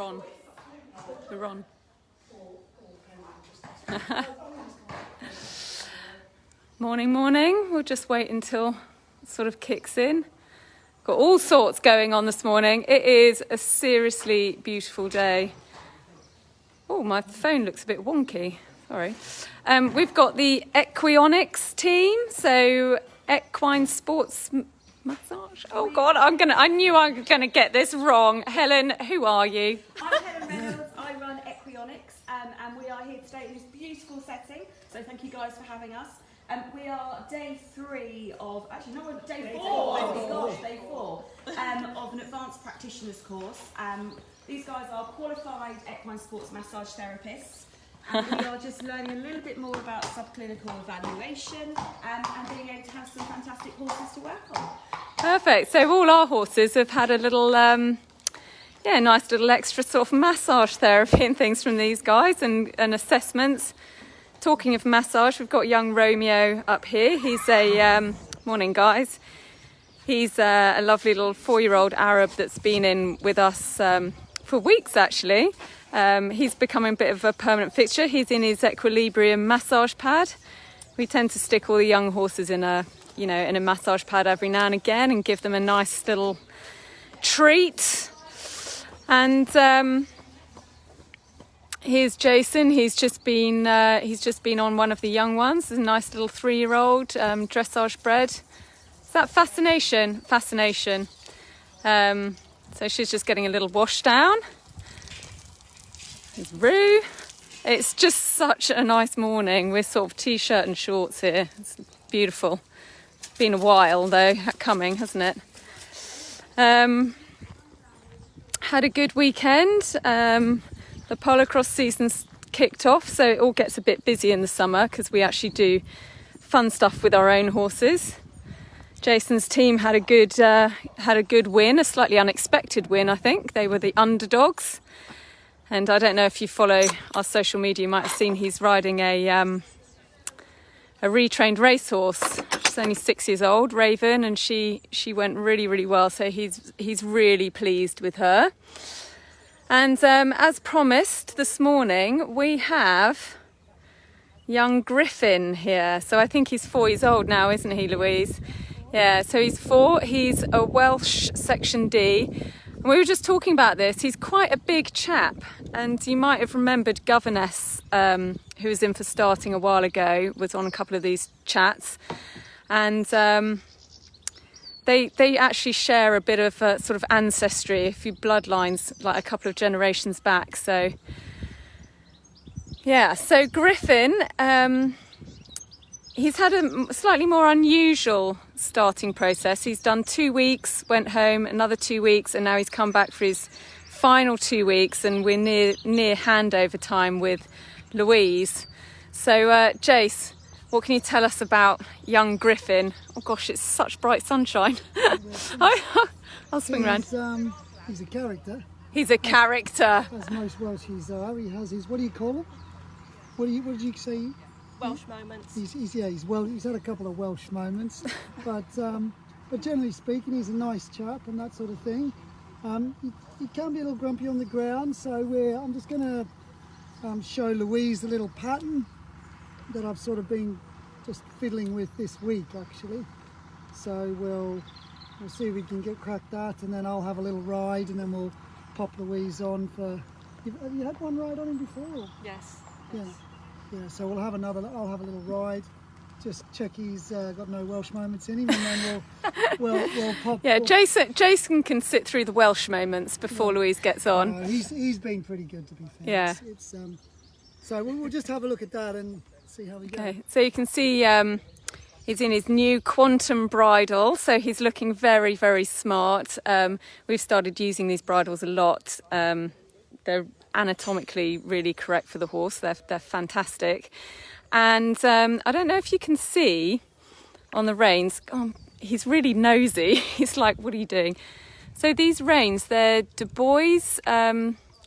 on. We're on. Morning, morning. We'll just wait until it sort of kicks in. Got all sorts going on this morning. It is a seriously beautiful day. Oh, my phone looks a bit wonky. Sorry. We've got the Equionics team, so equine sports massage. Oh God, I knew I was gonna get this wrong. Helen, who are you? I'm Helen Reynolds. I run Equionics, and we are here today in this beautiful setting. So thank you guys for having us. We are day 3 of, actually no, day 4. Oh my gosh, day 4 of an advanced practitioners course. These guys are qualified equine sports massage therapists. And we are just learning a little bit more about subclinical evaluation and being able to have some fantastic horses to work on. Perfect. So all our horses have had a little, nice little extra sort of massage therapy and things from these guys and assessments. Talking of massage, we've got young Romeo up here. He's a, morning guys. He's a lovely little 4-year-old Arab that's been in with us for weeks actually. He's becoming a bit of a permanent fixture. He's in his equilibrium massage pad. We tend to stick all the young horses in a massage pad every now and again and give them a nice little treat. And here's Jason. He's just been on one of the young ones. There's a nice little 3-year-old dressage bred. Is that Fascination? Fascination. So she's just getting a little wash down. There's Roo. It's just such a nice morning. We're sort of t-shirt and shorts here. It's beautiful. It's been a while though coming, hasn't it? Had a good weekend. The polocross season's kicked off, so it all gets a bit busy in the summer because we actually do fun stuff with our own horses. Jason's team had a good win, a slightly unexpected win, I think. They were the underdogs. And I don't know if you follow our social media, you might have seen he's riding a retrained racehorse. She's only 6 years old, Raven, and she went really, really well. So he's really pleased with her. And as promised this morning, we have young Griffin here. So I think he's 4 years old now, isn't he, Louise? Yeah, so he's 4. He's a Welsh Section D. And we were just talking about this. He's quite a big chap. And you might have remembered Governess, who was in for starting a while ago, was on a couple of these chats. And they actually share a bit of sort of ancestry, a few bloodlines, like a couple of generations back. So, yeah. So Griffin, he's had a slightly more unusual starting process. He's done 2 weeks, went home, another 2 weeks, and now he's come back for his final 2 weeks, and we're near handover time with Louise. So, Jace, what can you tell us about young Griffin? Oh gosh, it's such bright sunshine. I'll swing round. He's a character. He's a character. As most Welshies are. He has his, what do you call him? What did you say? Welsh moments. He's had a couple of Welsh moments, but generally speaking, he's a nice chap and that sort of thing. He can be a little grumpy on the ground, so I'm just going to show Louise the little pattern that I've sort of been just fiddling with this week actually. So we'll see if we can get cracked that, and then I'll have a little ride, and then we'll pop Louise on for. Have you had one ride on him before? Or? Yes. Yeah. So I'll have a little ride. Just check he's got no Welsh moments in him, and then we'll pop. Yeah, Jason can sit through the Welsh moments before Louise gets on. He's been pretty good, to be fair. Yeah. So we'll just have a look at that and see how we go. Okay, so you can see he's in his new quantum bridle, so he's looking very, very smart. We've started using these bridles a lot. They're anatomically really correct for the horse. They're fantastic. And I don't know if you can see on the reins, he's really nosy. He's like, what are you doing? So these reins, they're Du Bois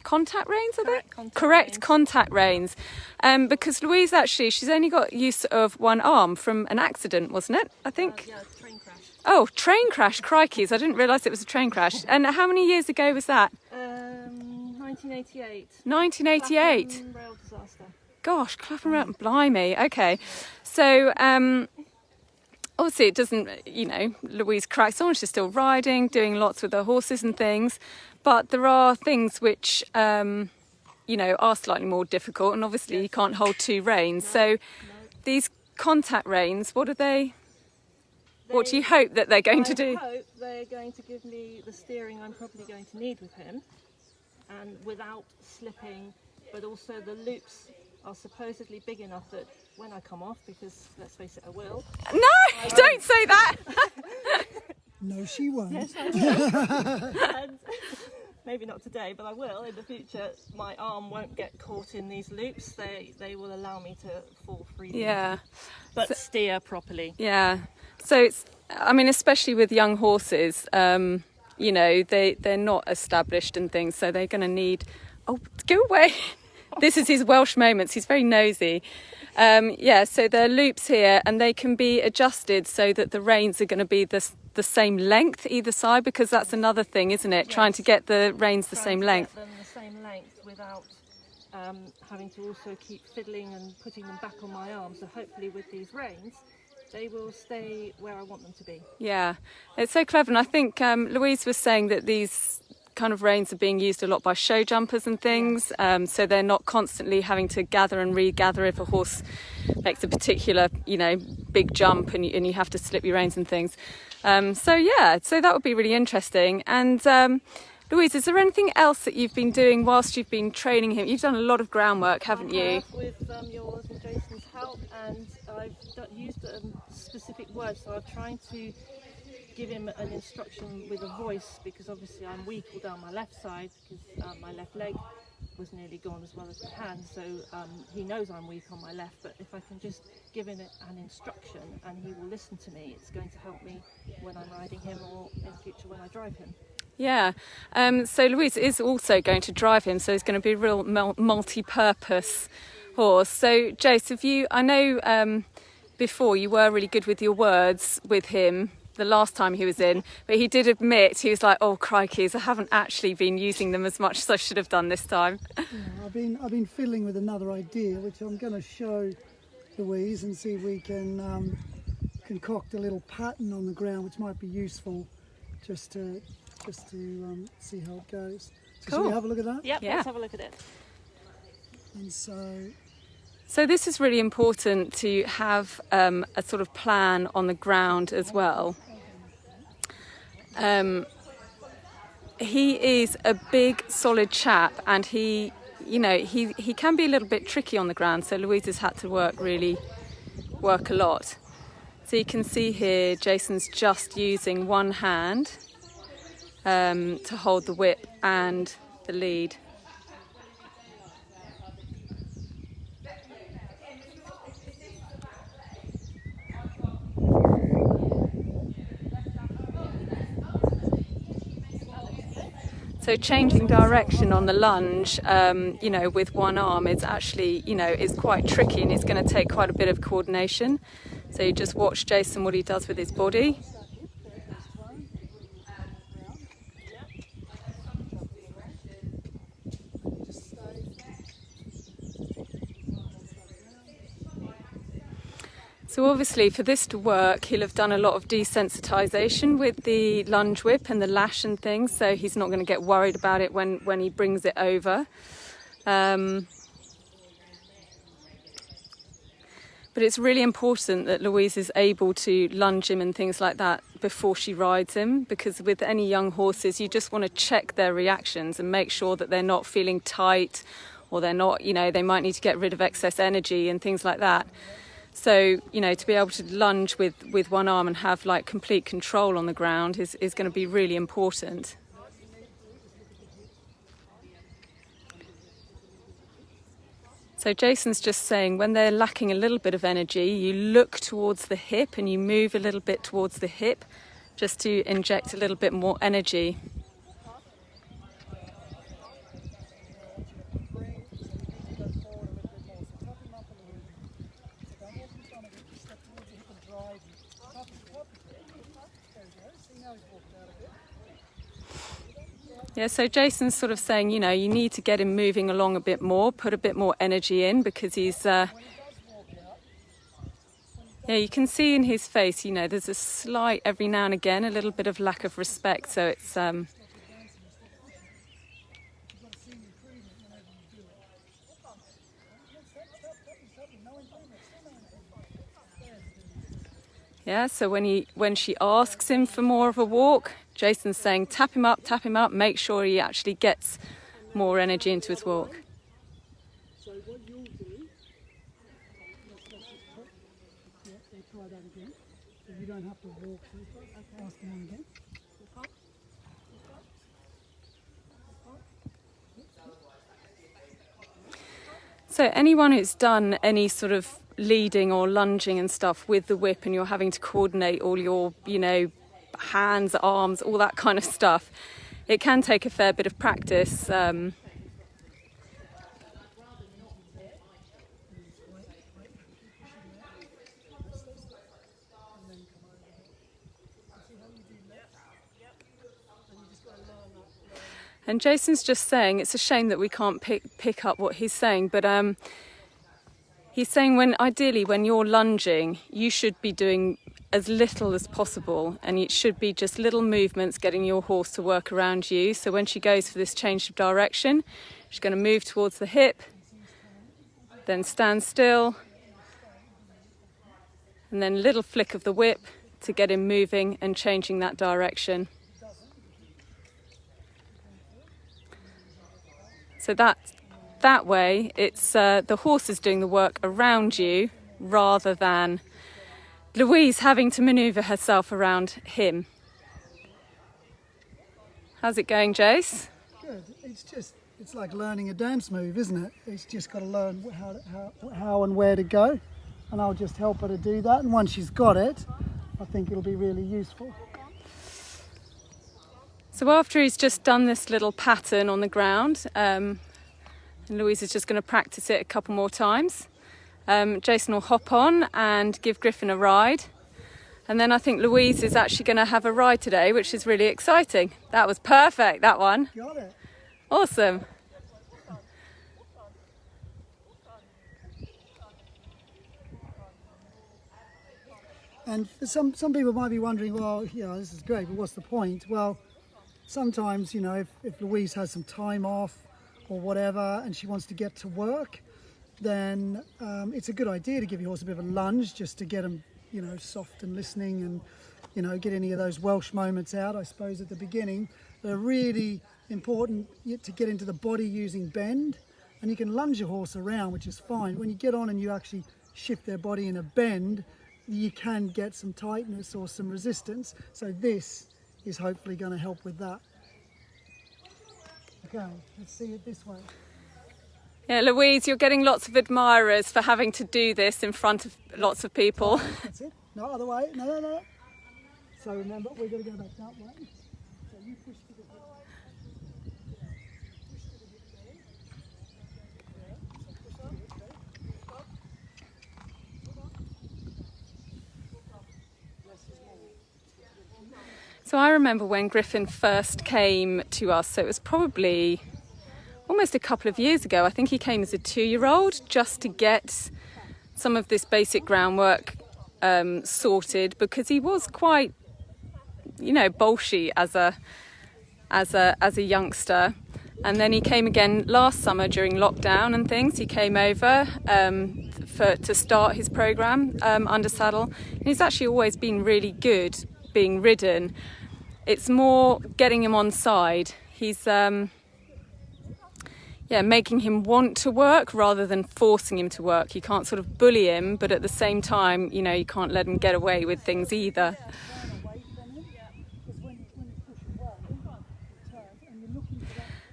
contact reins, are they? Correct contact reins. Because Louise, actually, she's only got use of one arm from an accident, wasn't it? I think. Yeah, train crash. Oh, train crash, crikeys. I didn't realise it was a train crash. And how many years ago was that? 1988. 1988. Clapham rail disaster. Gosh, Clapham Rail, blimey. Okay, so obviously it doesn't, you know, Louise cracks on. She's still riding, doing lots with her horses and things, but there are things which, you know, are slightly more difficult, and obviously you can't hold two reins. So these contact reins, what are they? What do you hope that they're going to do? I hope they're going to give me the steering I'm probably going to need with him, and without slipping, but also the loops are supposedly big enough that when I come off, because let's face it, I will. No, don't say that. No, she won't. Yes, I will. And maybe not today, but I will in the future. My arm won't get caught in these loops. They will allow me to fall freely. Yeah. But steer properly. Yeah. So it's, I mean, especially with young horses, you know, they're not established and things, so they're going to need. Oh, go away. This is his Welsh moments. He's very nosy. Yeah, so there are loops here, and they can be adjusted so that the reins are going to be the same length either side, because that's another thing, isn't it? Yes. Trying to get the reins the same length. Get them the same length without having to also keep fiddling and putting them back on my arm. So hopefully with these reins, they will stay where I want them to be. Yeah, it's so clever. And I think Louise was saying that these kind of reins are being used a lot by show jumpers and things, so they're not constantly having to gather and regather if a horse makes a particular, you know, big jump and you have to slip your reins and things. So yeah, so that would be really interesting. And Louise, is there anything else that you've been doing whilst you've been training him? You've done a lot of groundwork, haven't you? I have, with yours and Jason's help, and I've used specific words, so I'm trying to give him an instruction with a voice, because obviously I'm weak all down my left side, because my left leg was nearly gone as well as my hand, so he knows I'm weak on my left, but if I can just give him an instruction and he will listen to me, it's going to help me when I'm riding him, or in future when I drive him. Yeah, so Louise is also going to drive him, so it's going to be a real multi-purpose horse. So Jace, I know before you were really good with your words with him the last time he was in, but he did admit, he was like, oh crikeys, I haven't actually been using them as much as I should have done this time. Yeah, I've been fiddling with another idea, which I'm going to show Louise and see if we can concoct a little pattern on the ground, which might be useful just to see how it goes. So Cool. Shall we have a look at that? Yep, Yeah. let's have a look at it. And So this is really important to have a sort of plan on the ground as well. He is a big, solid chap, and he can be a little bit tricky on the ground. So Louise has had to work a lot. So you can see here, Jason's just using one hand to hold the whip and the lead. So changing direction on the lunge, with one arm is actually, is quite tricky, and it's going to take quite a bit of coordination. So you just watch Jason, what he does with his body. So obviously for this to work, he'll have done a lot of desensitisation with the lunge whip and the lash and things, so he's not going to get worried about it when he brings it over. But it's really important that Louise is able to lunge him and things like that before she rides him, because with any young horses, you just want to check their reactions and make sure that they're not feeling tight, or they're not, they might need to get rid of excess energy and things like that. So, to be able to lunge with one arm and have like complete control on the ground is going to be really important. So Jason's just saying, when they're lacking a little bit of energy, you look towards the hip and you move a little bit towards the hip just to inject a little bit more energy. Yeah, so Jason's sort of saying, you know, you need to get him moving along a bit more, put a bit more energy in, because he's, yeah, you can see in his face, you know, there's a slight, every now and again, a little bit of lack of respect. So it's, yeah, so when she asks him for more of a walk, Jason's saying, tap him up, make sure he actually gets more energy into his walk. So what you'll do, let's try that again. So you don't have to walk through. Okay. Ask him on again. So anyone who's done any sort of leading or lunging and stuff with the whip, and you're having to coordinate all your, you know, hands, arms, all that kind of stuff, it can take a fair bit of practice. And Jason's just saying it's a shame that we can't pick up what he's saying, but he's saying ideally when you're lunging, you should be doing as little as possible, and it should be just little movements getting your horse to work around you. So when she goes for this change of direction, she's going to move towards the hip, then stand still, and then a little flick of the whip to get him moving and changing that direction. So that way, it's the horse is doing the work around you rather than Louise having to manoeuvre herself around him. How's it going, Jace? Good. It's like learning a dance move, isn't it? It's just got to learn how and where to go, and I'll just help her to do that. And once she's got it, I think it'll be really useful. So after he's just done this little pattern on the ground, and Louise is just going to practice it a couple more times, Jason will hop on and give Griffin a ride. And then I think Louise is actually going to have a ride today, which is really exciting. That was perfect, that one. Got it. Awesome. And for some people might be wondering, well, yeah, this is great, but what's the point? Well, sometimes, you know, if Louise has some time off or whatever and she wants to get to work, then it's a good idea to give your horse a bit of a lunge just to get him, you know, soft and listening, and, you know, get any of those Welsh moments out, I suppose, at the beginning. They're really important to get into the body using bend, and you can lunge your horse around, which is fine. When you get on and you actually shift their body in a bend, you can get some tightness or some resistance. So this is hopefully going to help with that. Okay, let's see it this way. Yeah, Louise, you're getting lots of admirers for having to do this in front of lots of people. That's it. No, other way. No. So remember, we're going to go back that way. So you push to the hip. Push to the hip there. Yeah. So push up. Okay. So I remember when Griffin first came to us, so it was probably almost a couple of years ago. I think he came as a 2-year-old just to get some of this basic groundwork sorted, because he was quite, you know, bolshy as a youngster. And then he came again last summer during lockdown and things. He came over to start his program under saddle. And he's actually always been really good being ridden. It's more getting him on side. He's making him want to work rather than forcing him to work. You can't sort of bully him, but at the same time, you know, you can't let him get away with things either.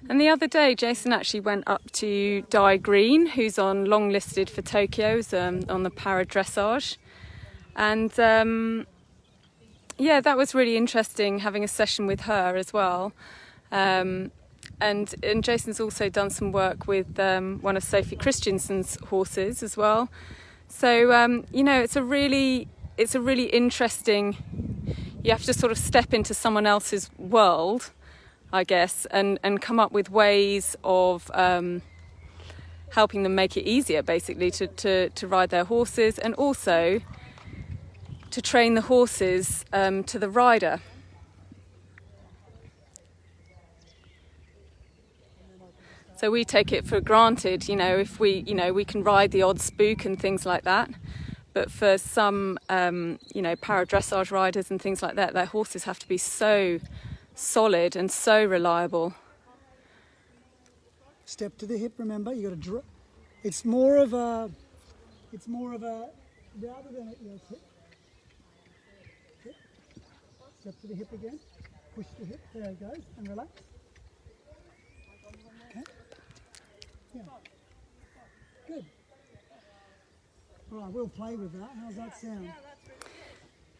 And the other day, Jason actually went up to Di Green, who's on long listed for Tokyo's on the para dressage. And that was really interesting, having a session with her as well. And Jason's also done some work with one of Sophie Christensen's horses as well. So, it's a really interesting, you have to sort of step into someone else's world I guess, and come up with ways of helping them make it easier, basically, to ride their horses, and also to train the horses to the rider. So we take it for granted, if we can ride the odd spook and things like that. But for some, para dressage riders and things like that, their horses have to be so solid and so reliable. Step to the hip. Remember, you got to drop. It's more of a rather than a hip. Step to the hip again. Push the hip. There it goes, and relax. Okay. Yeah. Good. All right, we'll play with that. How's that sound?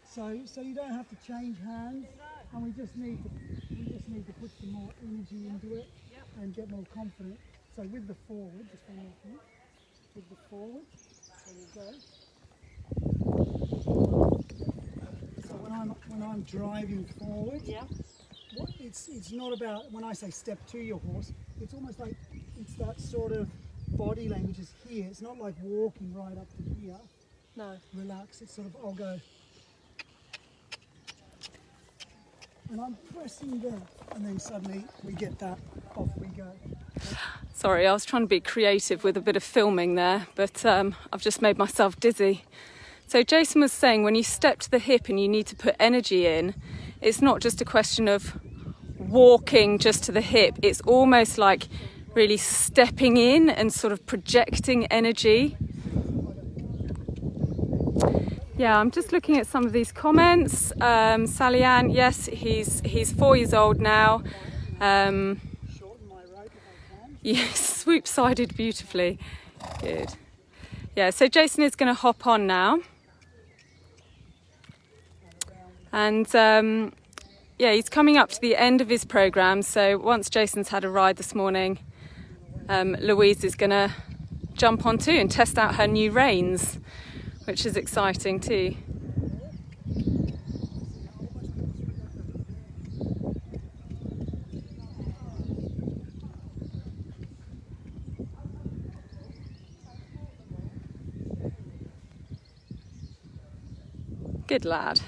So you don't have to change hands, and we just need to put some more energy into it and get more confident. So with the forward, just one more thing. With the forward, there we go. So when I'm driving forward, it's not about, when I say step to your horse, it's almost like it's that sort of body language is here. It's not like walking right up to here. No. Relax. It's sort of, I'll go, and I'm pressing there, and then suddenly we get that, off we go. Sorry, I was trying to be creative with a bit of filming there, but I've just made myself dizzy. So Jason was saying when you step to the hip and you need to put energy in, it's not just a question of walking just to the hip. It's almost like really stepping in and sort of projecting energy. Yeah, I'm just looking at some of these comments. Sally Ann, yes, he's 4 years old now. Yes, swoop-sided beautifully. Good. Yeah, so Jason is going to hop on now. And he's coming up to the end of his programme. So once Jason's had a ride this morning, Louise is going to jump on too and test out her new reins, which is exciting too. Good lad.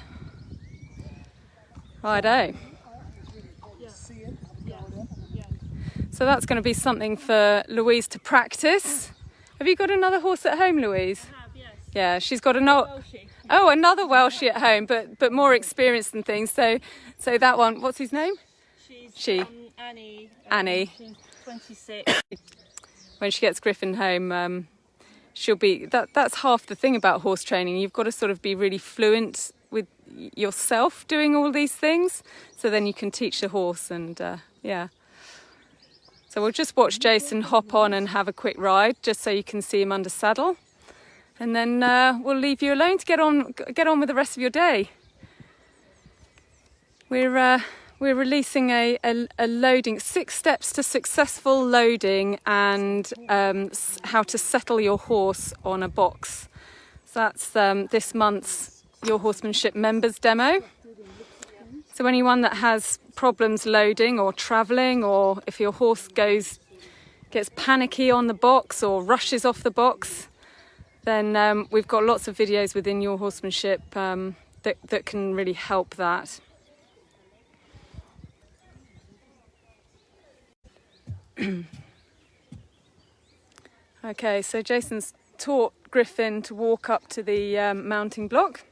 Righto. So that's going to be something for Louise to practice. Have you got another horse at home, Louise? I have, yes. Yeah, she's got another Welshie at home, but more experienced and things. So that one, what's his name? She's Annie. Annie. She's 26. When she gets Griffin home, she'll be. That's half the thing about horse training. You've got to sort of be really fluent with yourself doing all these things, so then you can teach the horse. And so we'll just watch Jason hop on and have a quick ride, just so you can see him under saddle. And then we'll leave you alone to get on with the rest of your day. We're releasing a loading, 6 steps to successful loading, and how to settle your horse on a box. So that's this month's Your Horsemanship members demo. So anyone that has problems loading or travelling, or if your horse gets panicky on the box or rushes off the box, then we've got lots of videos within Your Horsemanship that can really help that. Okay, so Jason's taught Griffin to walk up to the mounting block.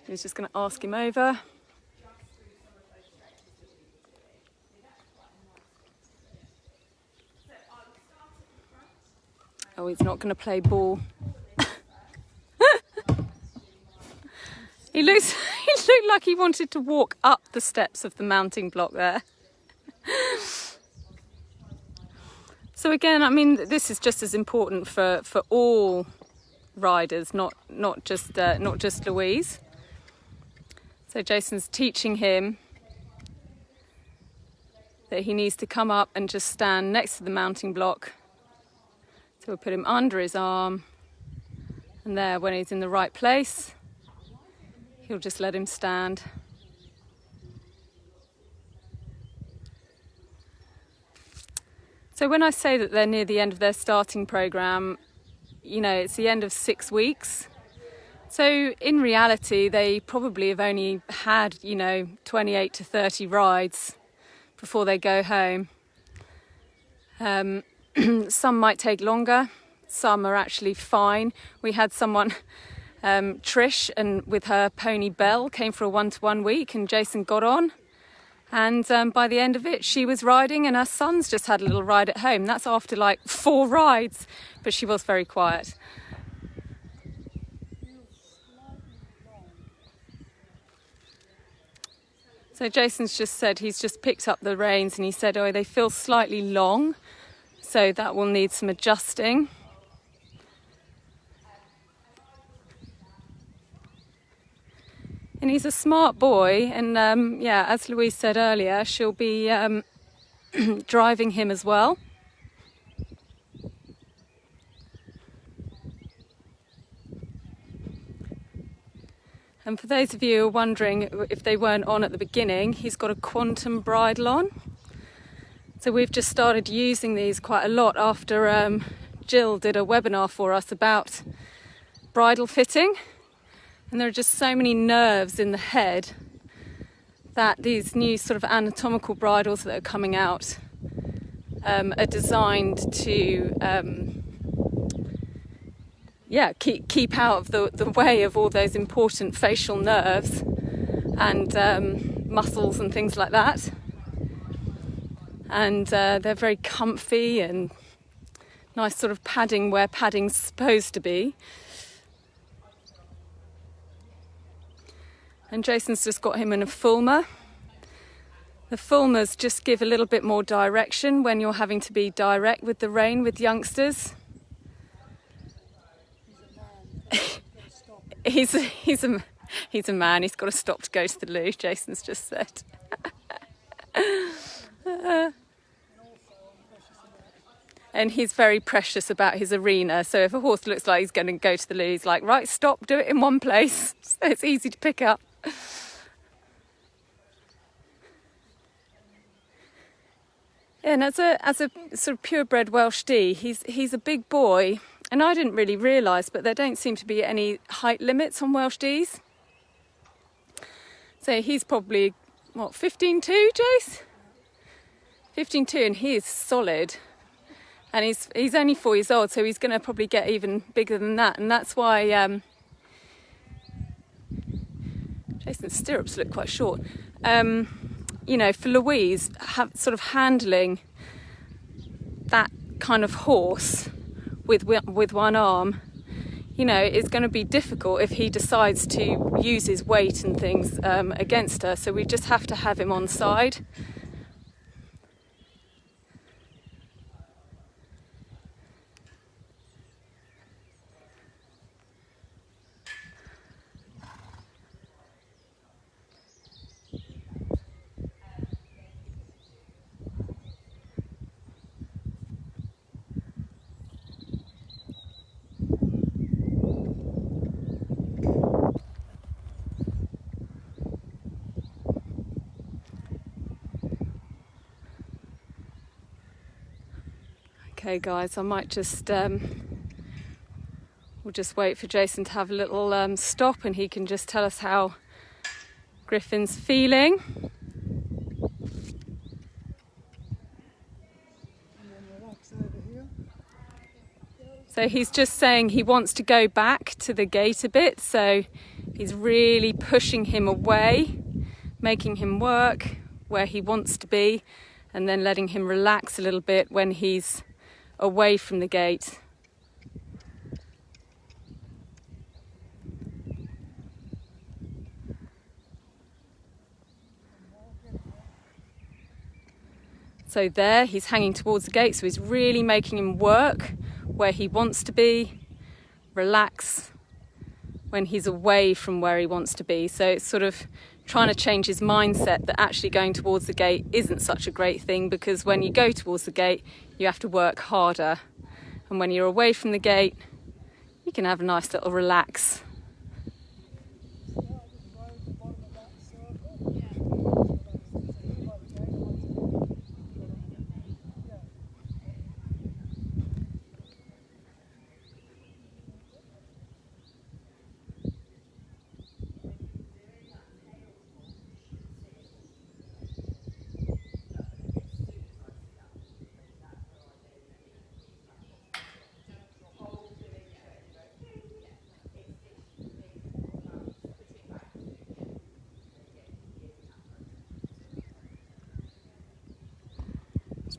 He's just going to ask him over. Oh, he's not going to play ball. He looked like he wanted to walk up the steps of the mounting block there. So again, I mean, this is just as important for all riders, not just Louise. So Jason's teaching him that he needs to come up and just stand next to the mounting block. So we'll put him under his arm, and there, when he's in the right place, he'll just let him stand. So when I say that they're near the end of their starting programme, you know, it's the end of 6 weeks. So in reality, they probably have only had, you know, 28 to 30 rides before they go home. Some might take longer, some are actually fine. We had someone, Trish, and with her pony Belle, came for a 1-to-1 week, and Jason got on. And by the end of it, she was riding, and her son's just had a little ride at home. That's after like 4 rides, but she was very quiet. So Jason's just said he's just picked up the reins, and he said, oh, they feel slightly long, so that will need some adjusting. And he's a smart boy, and yeah, as Louise said earlier, she'll be driving him as well. And for those of you who are wondering if they weren't on at the beginning, he's got a quantum bridle on. So we've just started using these quite a lot after Jill did a webinar for us about bridle fitting. And there are just so many nerves in the head that these new sort of anatomical bridles that are coming out are designed to keep out of the way of all those important facial nerves and muscles and things like that. And they're very comfy and nice sort of padding where padding's supposed to be. And Jason's just got him in a fulmer. The fulmers just give a little bit more direction when you're having to be direct with the rein with youngsters. He's a man. He's got to stop to go to the loo, Jason's just said. And he's very precious about his arena. So if a horse looks like he's going to go to the loo, he's like, right, stop, do it in one place. So it's easy to pick up. And as a sort of purebred Welsh D, he's a big boy. And I didn't really realise, but there don't seem to be any height limits on Welsh Ds. So he's probably, 15'2", Jace? 15'2", and he is solid. And he's only 4 years old, so he's going to probably get even bigger than that. And that's why Jason's stirrups look quite short. You know, for Louise, sort of handling that kind of horse with one arm, you know, is going to be difficult if he decides to use his weight and things against her. So we just have to have him on side. Okay guys, I might just, we'll just wait for Jason to have a little stop, and he can just tell us how Griffin's feeling. So he's just saying he wants to go back to the gate a bit, so he's really pushing him away, making him work where he wants to be, and then letting him relax a little bit when he's away from the gate. So there, he's hanging towards the gate, so he's really making him work where he wants to be, relax when he's away from where he wants to be. So it's sort of trying to change his mindset that actually going towards the gate isn't such a great thing, because when you go towards the gate, you have to work harder. And when you're away from the gate, you can have a nice little relax.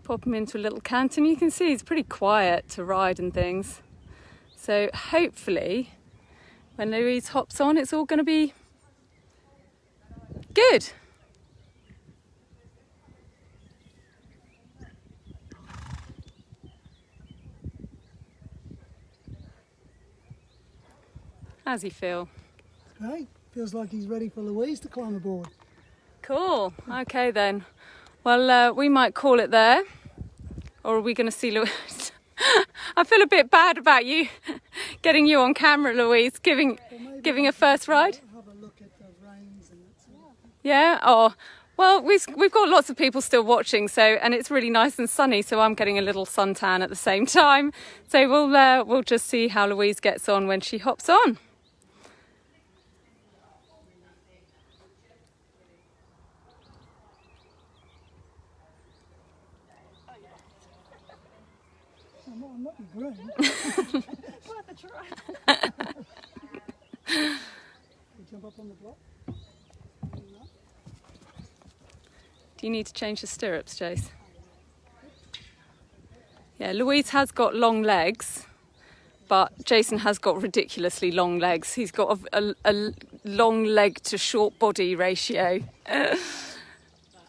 pop him into a little canter. And you can see he's pretty quiet to ride and things. So hopefully when Louise hops on, it's all going to be good. How's he feel? Great. Feels like he's ready for Louise to climb aboard. Cool. Okay then. Well, we might call it there. Or are we going to see Louise? I feel a bit bad about you getting you on camera, Louise, giving a first ride. Have a look at the reins and that sort of thing. Yeah. Oh, well, we've got lots of people still watching, and it's really nice and sunny, so I'm getting a little suntan at the same time. So we'll just see how Louise gets on when she hops on. I'm not your groom. Worth a try. You jump up on the block. Do you need to change the stirrups, Jace? Yeah, Louise has got long legs, but Jason has got ridiculously long legs. He's got a long leg to short body ratio.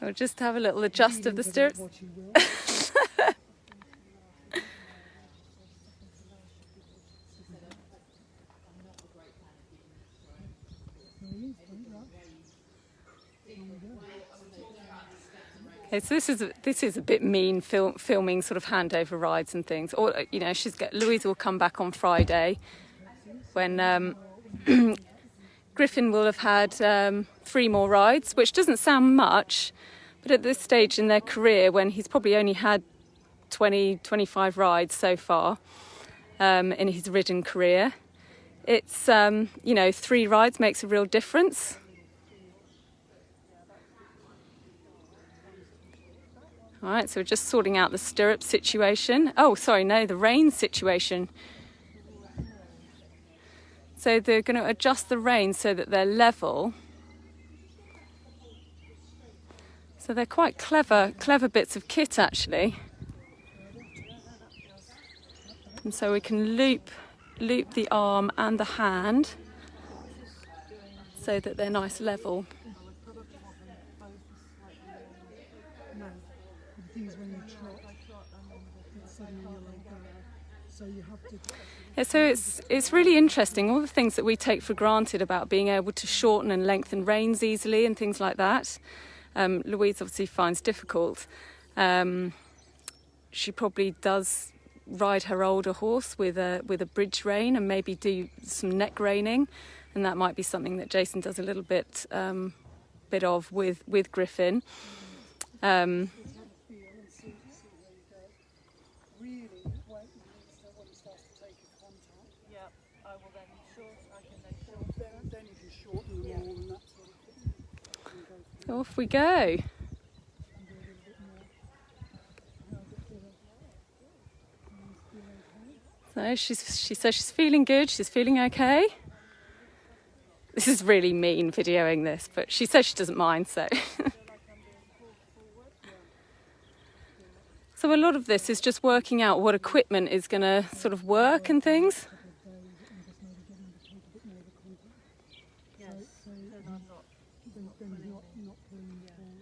We'll just have a little adjust of the stirrups. Okay, so this is a bit mean filming sort of handover rides and things. Or Louise will come back on Friday when Griffin will have had 3 more rides, which doesn't sound much, but at this stage in their career, when he's probably only had 25 rides so far in his ridden career, it's 3 rides makes a real difference. All right, so we're just sorting out the stirrup situation. Oh, sorry, no, the rein situation. So they're going to adjust the reins so that they're level. So they're quite clever bits of kit, actually. And so we can loop the arm and the hand so that they're nice level. When you trot, it's suddenly your leg back. So you have to. Yeah, so it's really interesting, all the things that we take for granted about being able to shorten and lengthen reins easily and things like that. Louise obviously finds difficult. She probably does ride her older horse with a bridge rein and maybe do some neck reining, and that might be something that Jason does a little bit of with Griffin. Off we go. So she says she's feeling good, she's feeling okay. This is really mean videoing this, but she says she doesn't mind, so. So a lot of this is just working out what equipment is going to sort of work and things.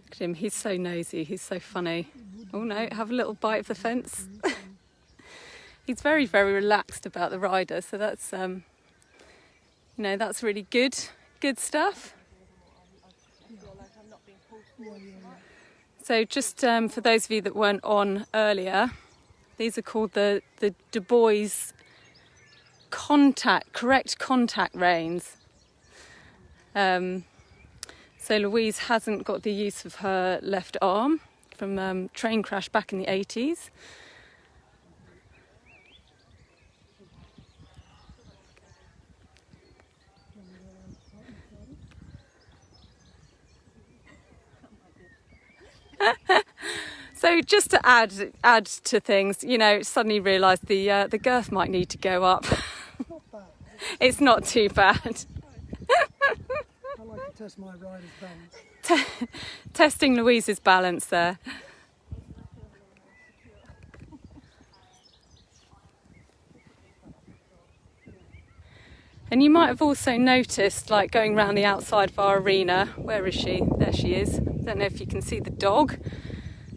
Look at him, he's so nosy, he's so funny. Oh no, have a little bite of the fence. He's very, very relaxed about the rider, so that's, that's really good stuff. So just for those of you that weren't on earlier, these are called the Du Bois correct contact reins. So Louise hasn't got the use of her left arm from train crash back in the 80s. So just to add to things, suddenly realised the girth might need to go up. It's not too bad. I like to test my rider's balance. Testing Louise's balance there. And you might have also noticed, like going around the outside of our arena, where is she? There she is. Don't know if you can see the dog.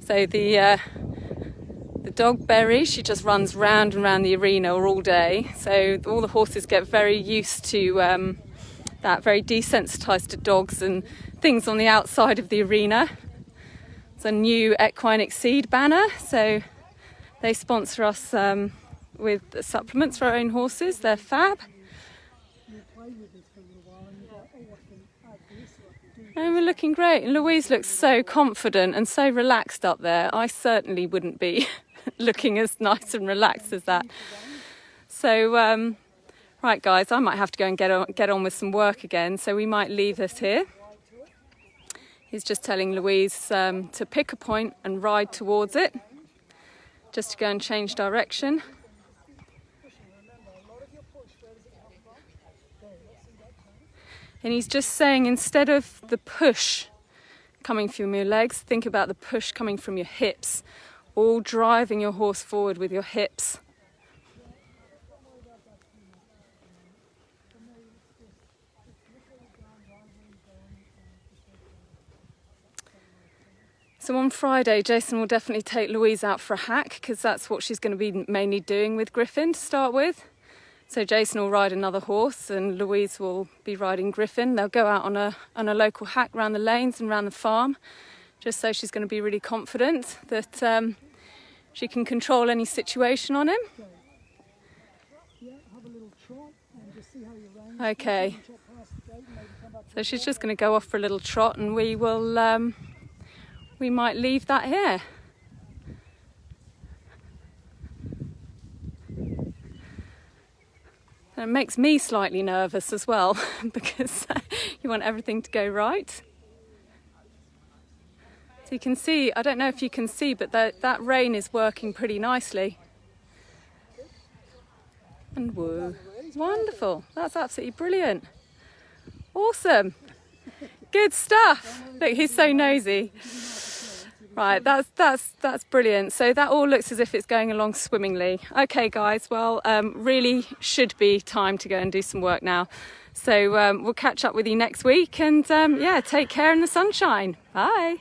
So the dog Berry, she just runs round and round the arena all day. So all the horses get very used to that, very desensitised to dogs and things on the outside of the arena. It's a new equine exceed banner, so they sponsor us with supplements for our own horses. They're fab. And we're looking great. And Louise looks so confident and so relaxed up there. I certainly wouldn't be looking as nice and relaxed as that. So, right guys, I might have to go and get on with some work again, so we might leave this here. He's just telling Louise to pick a point and ride towards it, just to go and change direction. And he's just saying, instead of the push coming from your legs, think about the push coming from your hips, all driving your horse forward with your hips. So on Friday, Jason will definitely take Louise out for a hack, because that's what she's going to be mainly doing with Griffin to start with. So Jason will ride another horse and Louise will be riding Griffin. They'll go out on a local hack around the lanes and around the farm, just so she's going to be really confident that she can control any situation on him. Okay, so she's just going to go off for a little trot, and we will we might leave that here. And it makes me slightly nervous as well, because you want everything to go right. So you can see, I don't know if you can see, but that rein is working pretty nicely. And whoa, wonderful. That's absolutely brilliant. Awesome. Good stuff. Look, he's so nosy. Right, that's brilliant. So that all looks as if it's going along swimmingly. Okay, guys, well, really should be time to go and do some work now. So we'll catch up with you next week, and yeah, take care in the sunshine. Bye.